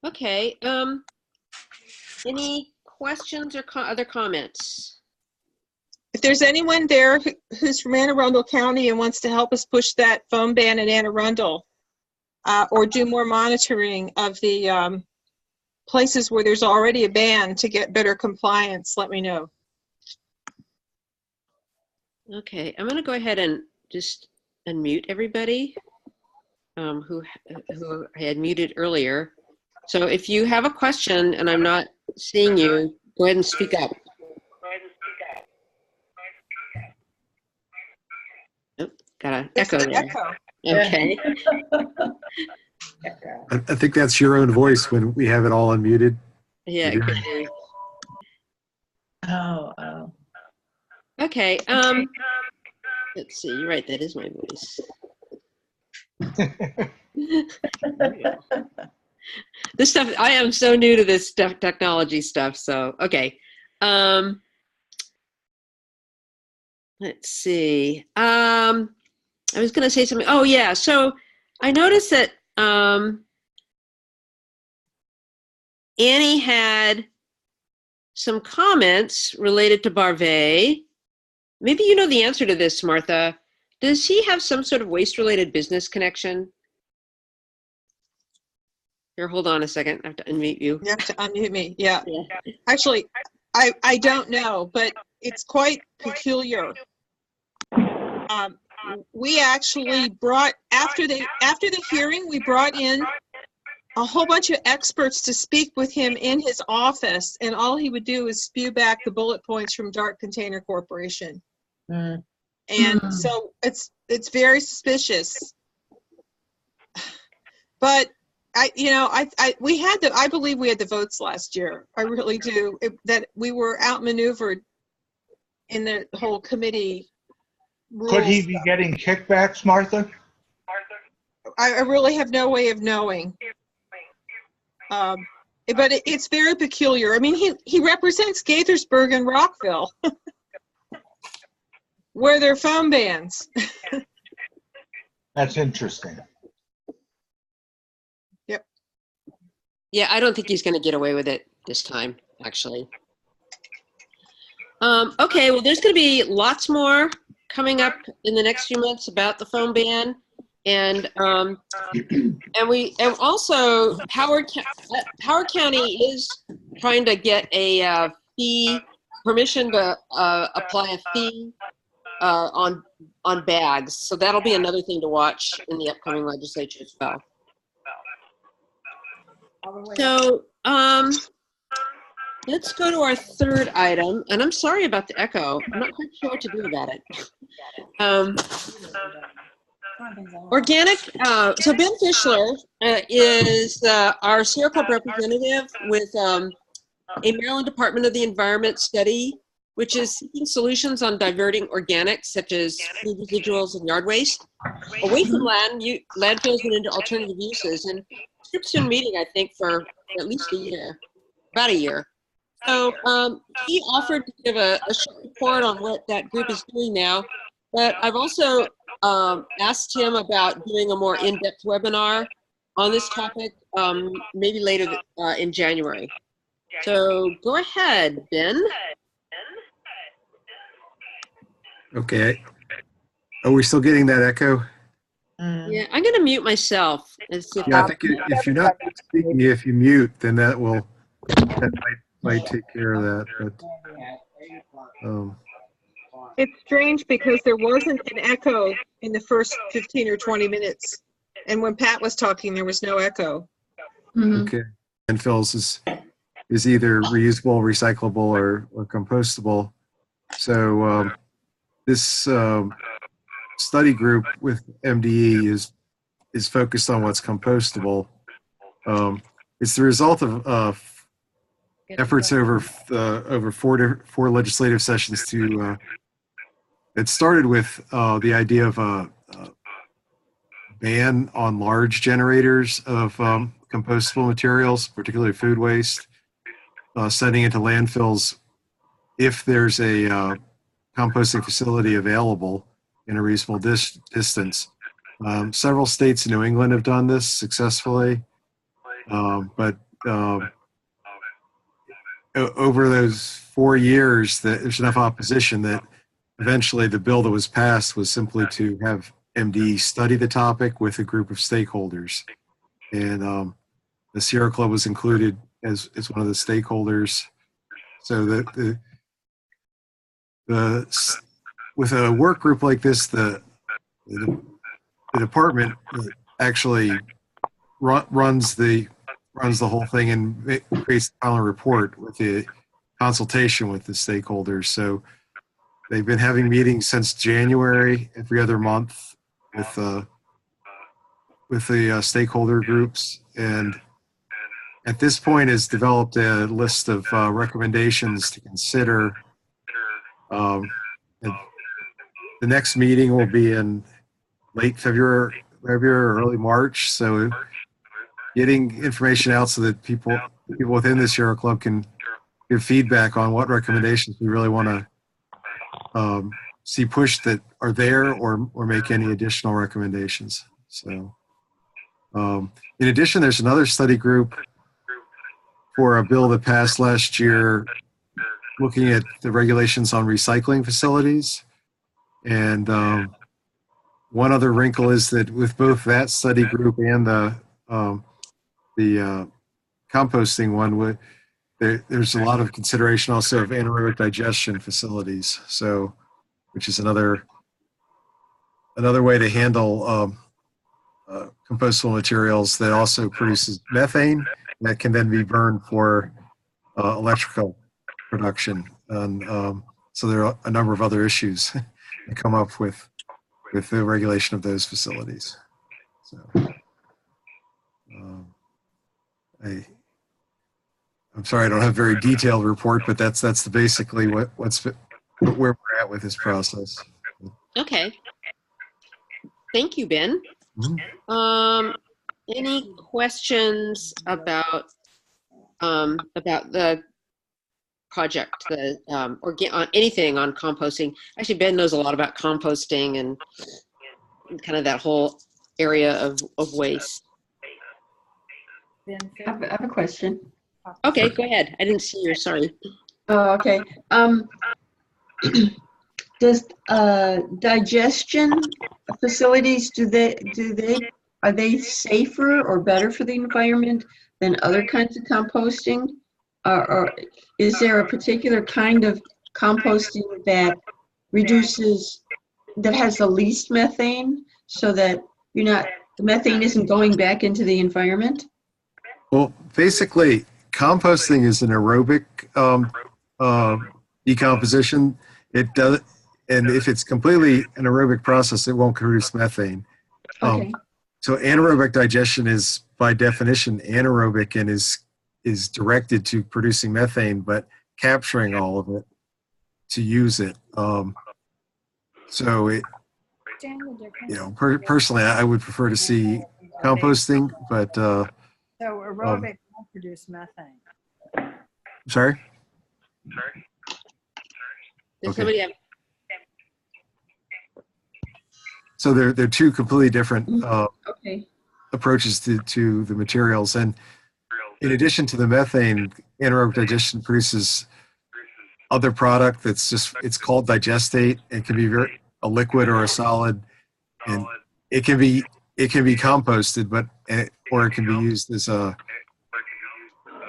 okay, any questions or other comments? If there's anyone there who's from Anne Arundel County and wants to help us push that phone ban in Anne Arundel, or do more monitoring of the places where there's already a ban to get better compliance, let me know. Okay, I'm going to go ahead and just unmute everybody who I had muted earlier. So if you have a question and I'm not seeing you, go ahead and speak up. Oh, got an echo there. Okay. I think that's your own voice when we have it all unmuted. Yeah, it could be. Oh. Okay. Let's see. You're right. That is my voice. This stuff, I am so new to this stuff, technology stuff. So, okay. Let's see. I was going to say something. Oh, yeah. So I noticed that Annie had some comments related to Barve. Maybe you know the answer to this, Martha. Does he have some sort of waste-related business connection? Here, hold on a second. I have to unmute you. You have to unmute me, yeah. Actually, I don't know, but it's quite peculiar. We actually brought, after the hearing, we brought in a whole bunch of experts to speak with him in his office, and all he would do is spew back the bullet points from Dark Container Corporation. And so it's very suspicious. But I believe we had the votes last year. I really do. That we were outmaneuvered in the whole committee rules. Could he be getting kickbacks, Martha? I really have no way of knowing. But it's very peculiar. I mean, he represents Gaithersburg and Rockville, where they're phone bans. That's interesting. Yeah, I don't think he's going to get away with it this time, actually. Okay, well, there's going to be lots more coming up in the next few months about the foam ban, and also Howard County is trying to get a permission to apply a fee on bags. So that'll be another thing to watch in the upcoming legislature as well. So let's go to our third item, and I'm sorry about the echo. I'm not quite sure what to do about it. Organic, so Ben Fischler is our Sierra Club representative with a Maryland Department of the Environment study, which is seeking solutions on diverting organics such as food residuals and yard waste away from landfills and into alternative uses. And this group's been meeting, I think, for at least a year, about a year. So he offered to give a short report on what that group is doing now, but I've also asked him about doing a more in-depth webinar on this topic, maybe later in January. So go ahead, Ben. Okay. Are we still getting that echo? Yeah, I'm going to mute myself. And see if Yeah, I think if you're not speaking, if you mute, then that might take care of that. But It's strange because there wasn't an echo in the first 15 or 20 minutes. And when Pat was talking, there was no echo. okay. Landfills is either reusable, recyclable, or compostable. So this study group with MDE is focused on what's compostable. It's the result of efforts over four legislative sessions to. It started with the idea of a ban on large generators of compostable materials, particularly food waste, sending into landfills if there's a composting facility available in a reasonable distance. Several states in New England have done this successfully, but over those 4 years, there's enough opposition that eventually the bill that was passed was simply to have MD study the topic with a group of stakeholders. And the Sierra Club was included as one of the stakeholders. So that with a work group like this, the department actually runs the whole thing and creates the final report with the consultation with the stakeholders. So they've been having meetings since January, every other month, with the stakeholder groups, and at this point has developed a list of recommendations to consider. The next meeting will be in late February or early March. So getting information out so that people within the Sierra Club can give feedback on what recommendations we really want to see pushed that are there, or make any additional recommendations. So in addition, there's another study group for a bill that passed last year looking at the regulations on recycling facilities. And one other wrinkle is that with both that study group and the composting one, there's a lot of consideration also of anaerobic digestion facilities. So, which is another way to handle compostable materials that also produces methane that can then be burned for electrical production. And so there are a number of other issues that come up with the regulation of those facilities. So I'm sorry I don't have a very detailed report, but that's basically where we're at with this process. Okay. Thank you, Ben. Mm-hmm. Any questions about the project, on anything on composting? Actually, Ben knows a lot about composting and kind of that whole area of waste. I have a question. Okay, go ahead. I didn't see you. Sorry. Oh, okay. Does digestion facilities, are they safer or better for the environment than other kinds of composting? Or is there a particular kind of composting that has the least methane, so that the methane isn't going back into the environment? Well, basically, composting is an aerobic decomposition. It does, and if it's completely an aerobic process, it won't produce methane. Okay. So anaerobic digestion is by definition anaerobic and is directed to producing methane, but capturing all of it to use it. So it, personally, I would prefer to see composting, but So aerobic won't produce methane. sorry. Does somebody have? So they're two completely different Okay. approaches to the materials. And in addition to the methane, anaerobic digestion produces other product it's called digestate. It can be a liquid or a solid, and it can be composted, or it can be used as a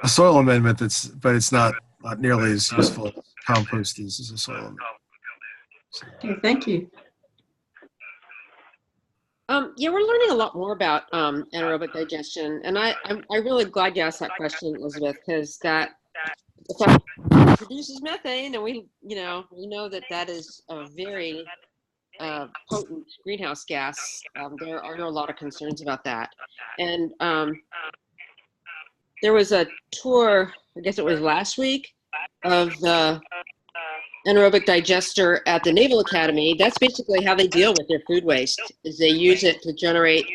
soil amendment. But it's not nearly as useful as compost is as a soil amendment. Okay, thank you. Yeah, we're learning a lot more about anaerobic digestion, and I'm really glad you asked that question, Elizabeth, because that produces methane, and we know that is a very potent greenhouse gas. There are a lot of concerns about that, and there was a tour, I guess it was last week, of the anaerobic digester at the Naval Academy. That's basically how they deal with their food waste, is they use it to generate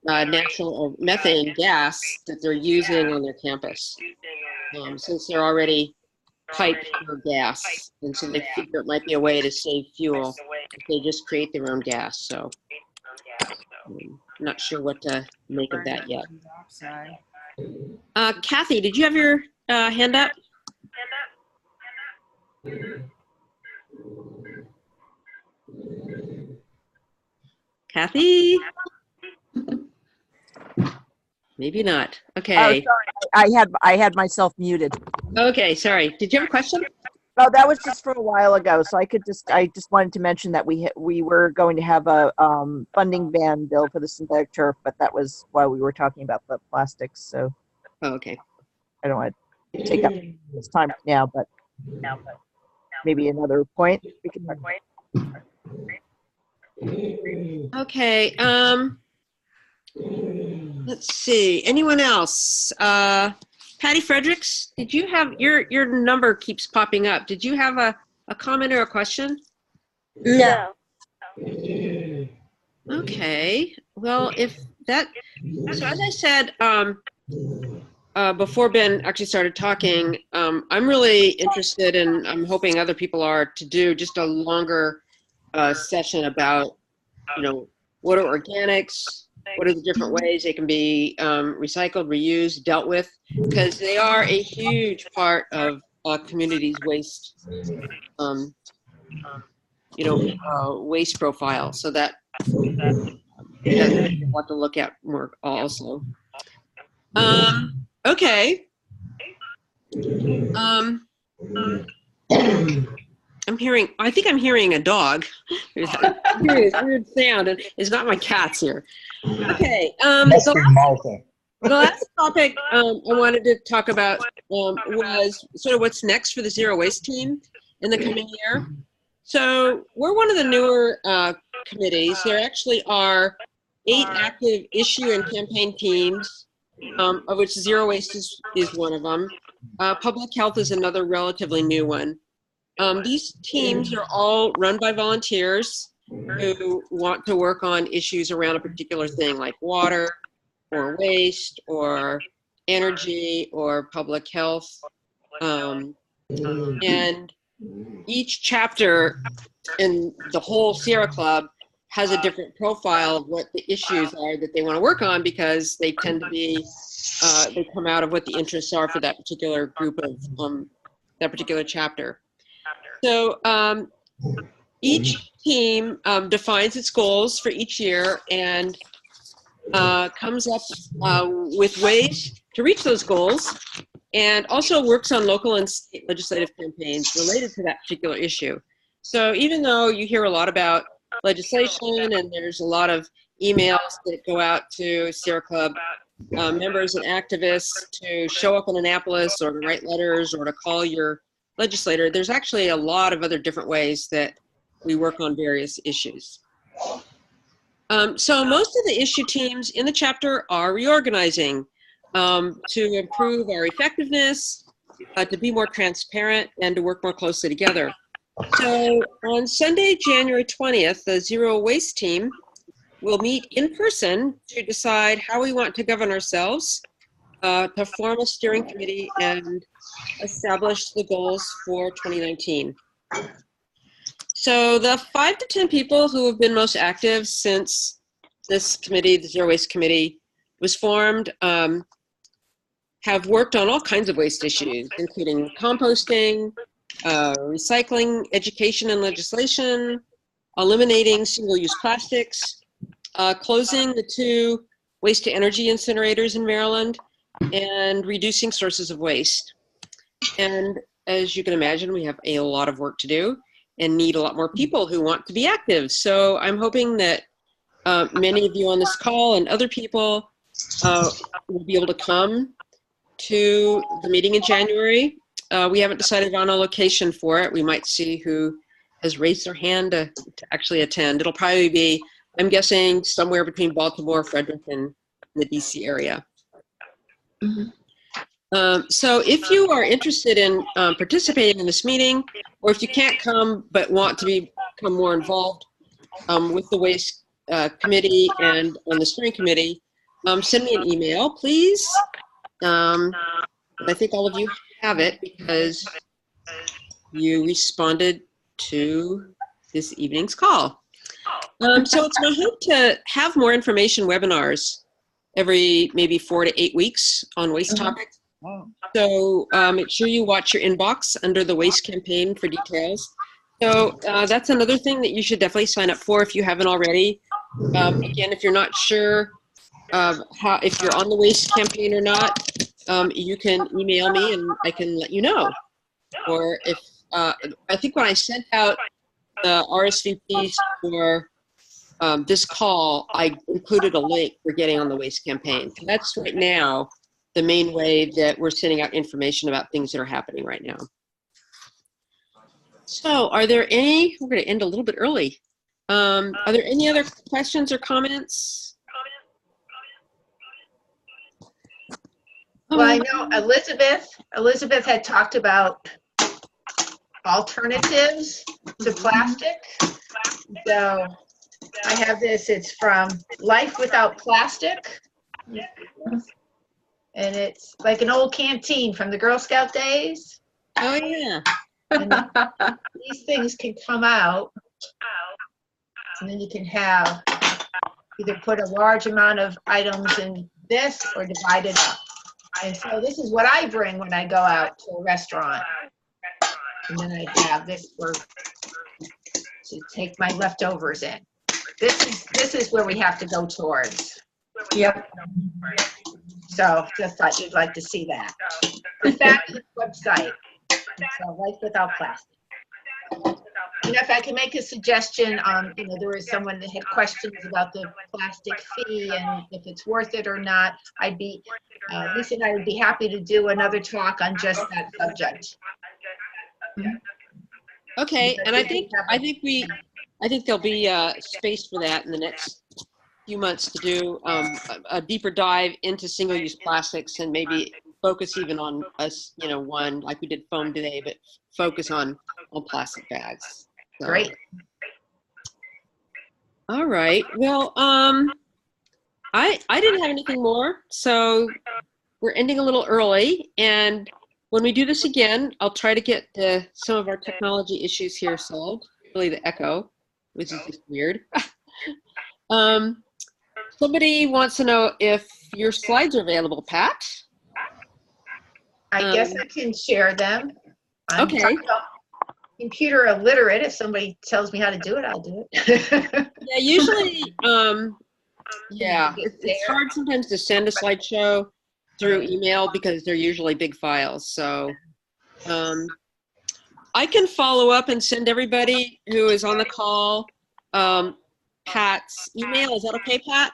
natural or methane gas that they're using on their campus, since they're already piped for gas. And so they figure it might be a way to save fuel if they just create their own gas. So I'm not sure what to make of that yet. Kathy, did you have your hand up? Kathy? Maybe not. Okay. Oh, sorry. I had myself muted. Okay, sorry. Did you have a question? Oh, that was just for a while ago. So I just wanted to mention that we were going to have a funding ban bill for the synthetic turf, but that was while we were talking about the plastics. So okay. I don't want to take up this time now, but maybe another point we can talk about. Okay. Let's see. Anyone else? Patty Fredericks, did you have your number keeps popping up? Did you have a comment or a question? No. Okay. Well, so as I said before Ben actually started talking, I'm really interested, and I'm hoping other people are, to do just a longer session about, what are organics, what are the different ways they can be recycled, reused, dealt with, because they are a huge part of a community's waste, waste profile. So that's what to look at more also. Okay. I think I'm hearing a dog. I'm hearing this weird sound, and it's not my cats here. Okay. The last topic I wanted to talk about was sort of what's next for the Zero Waste team in the coming year. So we're one of the newer committees. There actually are 8 active issue and campaign teams, of which Zero Waste is one of them. Public health is another relatively new one. These teams are all run by volunteers who want to work on issues around a particular thing, like water or waste or energy or public health. And each chapter in the whole Sierra Club has a different profile of what the issues are that they want to work on, because they tend to be, they come out of what the interests are for that particular group of, that particular chapter. So each team defines its goals for each year and comes up with ways to reach those goals, and also works on local and state legislative campaigns related to that particular issue. So even though you hear a lot about legislation and there's a lot of emails that go out to Sierra Club members and activists to show up in Annapolis or to write letters or to call your legislator, there's actually a lot of other different ways that we work on various issues. So most of the issue teams in the chapter are reorganizing to improve our effectiveness, to be more transparent, and to work more closely together. So on Sunday, January 20th, the Zero Waste team will meet in person to decide how we want to govern ourselves, to form a steering committee, and establish the goals for 2019. So the 5 to 10 people who have been most active since this committee, the Zero Waste Committee, was formed, have worked on all kinds of waste issues, including composting, recycling, education and legislation, eliminating single-use plastics, closing the 2 waste-to-energy incinerators in Maryland, and reducing sources of waste. And as you can imagine, we have a lot of work to do and need a lot more people who want to be active. So I'm hoping that many of you on this call and other people will be able to come to the meeting in January. We haven't decided on a location for it. We might see who has raised their hand to actually attend. It'll probably be, I'm guessing, somewhere between Baltimore, Frederick, and the DC area. So if you are interested in participating in this meeting, or if you can't come but want to become more involved with the Waste Committee and on the Steering Committee, send me an email, please. I think all of you have it because you responded to this evening's call. So it's my hope to have more information webinars every maybe 4 to 8 weeks on waste topics. So make sure you watch your inbox under the waste campaign for details. So that's another thing that you should definitely sign up for if you haven't already. Again, if you're not sure if you're on the waste campaign or not, you can email me and I can let you know. Or if, I think when I sent out the RSVPs for this call, I included a link for getting on the waste campaign. So that's right now the main way that we're sending out information about things that are happening right now. So are there any, we're going to end a little bit early. Are there any other questions or comments? Well, I know Elizabeth had talked about alternatives to plastic. So I have this, it's from Life Without Plastic. And it's like an old canteen from the Girl Scout days. Oh yeah. And these things can come out, and then you can have either put a large amount of items in this or divide it up. And so this is what I bring when I go out to a restaurant. And then I have this to take my leftovers in. This is where we have to go towards. Yep. So just thought you'd like to see that. The fabulous website. So Life Without Plastic. And if I can make a suggestion, there was someone that had questions about the plastic fee and if it's worth it or not. I'd be, Lisa and I would be happy to do another talk on just that subject. Okay, and I think there'll be space for that in the next few months to do a deeper dive into single-use plastics and maybe focus even on one like we did foam today, but focus on plastic bags. So. Great. All right. Well, I didn't have anything more, so we're ending a little early. And when we do this again, I'll try to get some of our technology issues here solved. Really, the echo, which is just weird. Somebody wants to know if your slides are available, Pat. I guess I can share them. I'm Okay. computer illiterate. If somebody tells me how to do it, I'll do it. Yeah, usually, yeah, it's hard sometimes to send a slideshow through email because they're usually big files. So I can follow up and send everybody who is on the call Pat's email. Is that okay, Pat?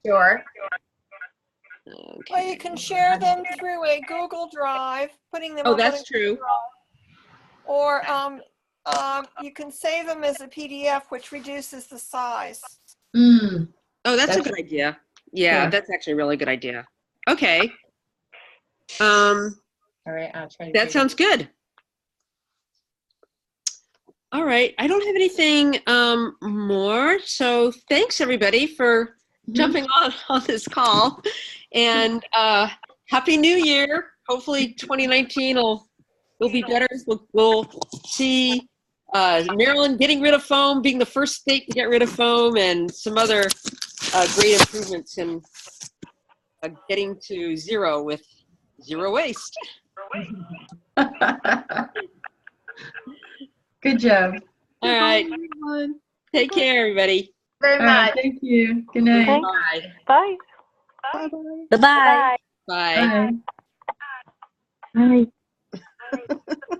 Sure. Okay. Well, you can share them through a Google Drive, putting them Oh, up on that's a true. Google Drive. Or you can save them as a PDF, which reduces the size. Mm, Oh, that's a That's- good idea. Yeah, Yeah. that's actually a really good idea. Okay. All right, I'll try to That do sounds good. All right. I don't have anything more. So thanks everybody for jumping on this call. And Happy New Year. Hopefully 2019 will be better. We'll see Maryland getting rid of foam, being the first state to get rid of foam, and some other great improvements in getting to zero with zero waste. Good job. All right. Take care, everybody. very All right, much. thank you. Good night. Thanks. Bye. Bye. Bye-bye. Bye. Bye. Bye.